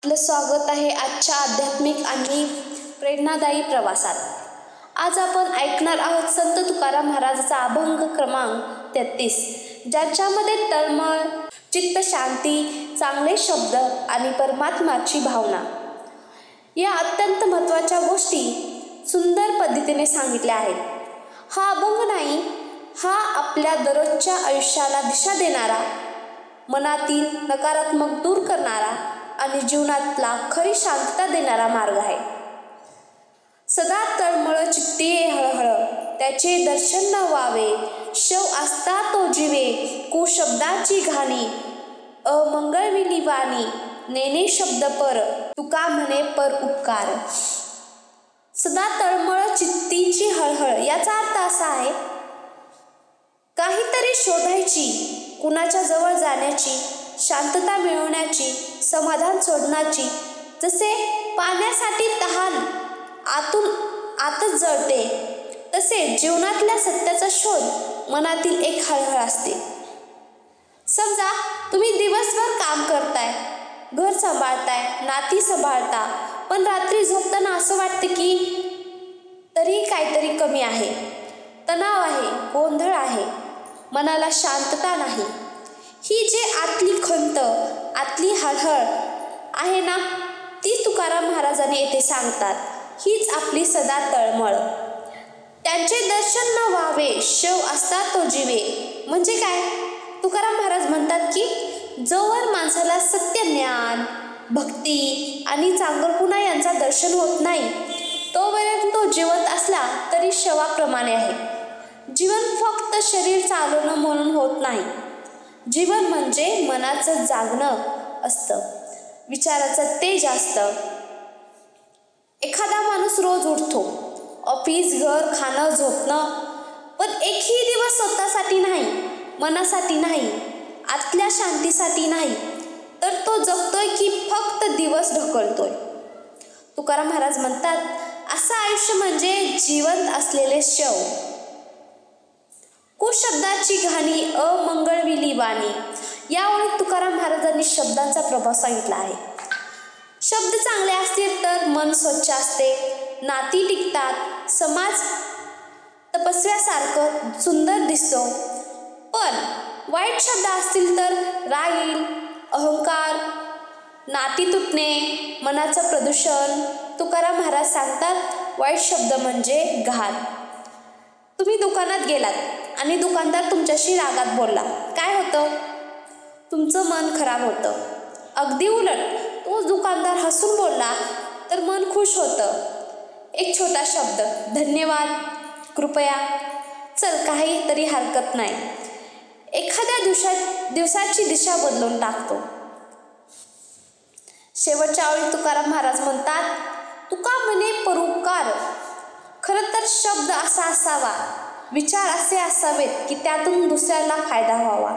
आपलं स्वागत आहे आजच्या आध्यात्मिक आणि प्रेरणादायी प्रवासात। आज आपण ऐकणार आहोत संत तुकाराम महाराजांचा अभंग क्रमांक 33, ज्याच्यामध्ये तळमळ, चित्त शांती, चांगले शब्द आणि परमात्म्याची भावना या अत्यंत महत्त्वाच्या गोष्टी सुंदर पद्धतीने सांगितल्या आहेत। हा अभंग नाही, हा आपल्या दररोजच्या आयुष्याला दिशा देणारा, मनातील नकारात्मक दूर करणारा आणि जीवनातला खरी शांतता देणारा मार्ग आहे। सदा तळमळ चित्ती हळहळ, त्याचे दर्शन न व्हावे, शव असता तो जीवे, कुशब्दाची घाणी, अमंगळविली वाणी, नेने शब्द पर, तुका म्हणे पर उपकार। सदा तळमळ चित्तीची हळहळ याचा अर्थ असा आहे, काहीतरी शोधायची, कुणाच्या जवळ जाण्याची, शांतता मिळवण्याची, समाधान शोधण्याची। जसे पाण्यासाठी तहान आतच जळते, तसे जीवनातल्या सत्याचा शोध मनातील एक हळहळ असते। समजा तुम्ही दिवसभर काम करताय, घर सांभाळताय, नाती सांभाळता, पण रात्री झोपताना असं वाटतं की तरी काहीतरी कमी आहे, तणाव आहे, गोंधळ आहे, मनाला शांतता नाही। ही जे आतली खंत, आतली हळहळ आहे ना, ती तुकाराम महाराजांनी येथे सांगतात। हीच आपली सदा तळमळ। त्यांचे दर्शन न व्हावे, शव असता तो जीवे। म्हणजे काय? तुकाराम महाराज म्हणतात की जोवर माणसाला सत्य ज्ञान, भक्ती आणि चांगलपणा यांचा दर्शन होत नाही, तोपर्यंत तो जिवंत असला तरी शवाप्रमाणे आहे। जीवन फक्त शरीर चालवणं म्हणून होत नाही। जीवन म्हणजे मनाचं जागणं असतं, विचाराचं तेज असतं। एखादा माणूस रोज उठतो, ऑफिस, घर, खाणं, झोपणं, पण एकही दिवस स्वतःसाठी नाही, मनासाठी नाही, आतल्या शांतीसाठी नाही, तर तो जगतोय की फक्त दिवस ढकलतोय। तुकाराम महाराज म्हणतात, असं आयुष्य म्हणजे जिवंत असलेले शव। कुशब्दाची घाणी, अमंगळविली वाणी, यावेळी तुकाराम महाराजांनी शब्दांचा प्रभाव सांगितला आहे। शब्द चांगले असतील तर मन स्वच्छ असते, नाती टिकतात, समाज तपस्व्यासारखं सुंदर दिसतो। पण वाईट शब्द असतील तर राग येईल, अहंकार, नाती तुटणे, मनाचं प्रदूषण। तुकाराम महाराज सांगतात, वाईट शब्द म्हणजे घाण। तुम्ही दुकानात गेलात आणि दुकानदार तुमच्याशी रागात बोलला, काय होतं? तुमचं मन खराब होतं। अगदी उलट तोच दुकानदार हसून बोलला तर मन खुश होतं। एक छोटा शब्द, धन्यवाद, कृपया, चल, काही तरी हरकत नाही, एखाद्या दिवसाची दिशा बदलून टाकतो। शेवटच्या वेळी तुकाराम महाराज म्हणतात, तुका म्हणे परोपकार। खरं तर शब्द असा असावा, विचार असे असावेत की त्यातून दुसऱ्याला फायदा व्हावा।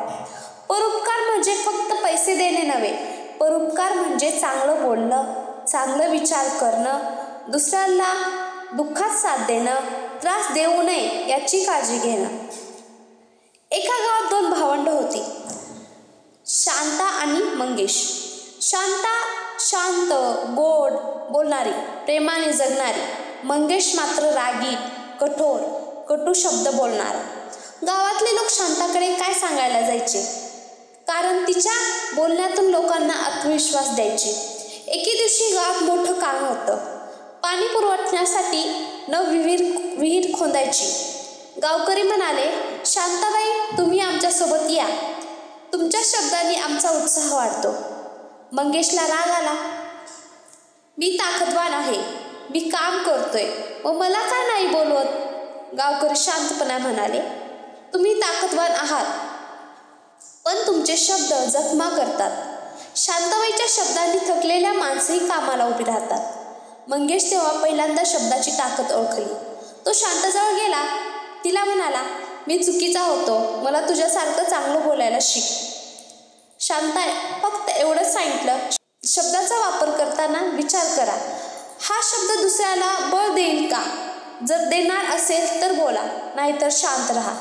परोपकार म्हणजे फक्त पैसे देणे नव्हे, परोपकार म्हणजे चांगलं बोलणं, चांगलं विचार करणं, दुसऱ्याला दुःखात साथ देणं, त्रास देऊ नये याची काळजी घेणं। एका गावात दोन भावंडं होती, शांता आणि मंगेश। शांता शांत, गोड बोलणारी, प्रेमाने जगणारी, मंगेश मात्र रागीट, कठोर, कटू शब्द बोलणारा। गावातले लोक शांताकडे काय सांगायला जायचे, कारण तिच्या बोलण्यातून लोकांना आत्मविश्वास द्यायचे। एके दिवशी गावात मोठं काम होतं, पाणी पुरवठ्यासाठी विहीर खोदायची। गावकरी म्हणाले, शांताबाई, तुम्ही आमच्यासोबत या, तुमच्या शब्दांनी आमचा उत्साह वाढतो। मंगेशला राग आला, मी ताकदवान आहे, मी काम करतोय, व मला का नाही बोलवत? गावकरी शांतपणे म्हणाले, तुम्ही ताकदवान आहात, पण तुमचे शब्द जखमा करतात। शांताबाईच्या शब्दांनी थकलेल्या माणसंही कामाला उभी राहतात। मंगेश तेव्हा पहिल्यांदा शब्दाची ताकद ओळखली। तो शांताजवळ गेला, तिला म्हणाला, मी चुकीचा होतो, मला तुझ्यासारखं चांगलं बोलायला शिक। शांता फक्त एवढंच सांगितलं, शब्दाचा वापर करताना विचार करा, हा शब्द दुसऱ्याला बळ देईल का? जर देणार असेल तर बोला, नाहीतर शांत राहा।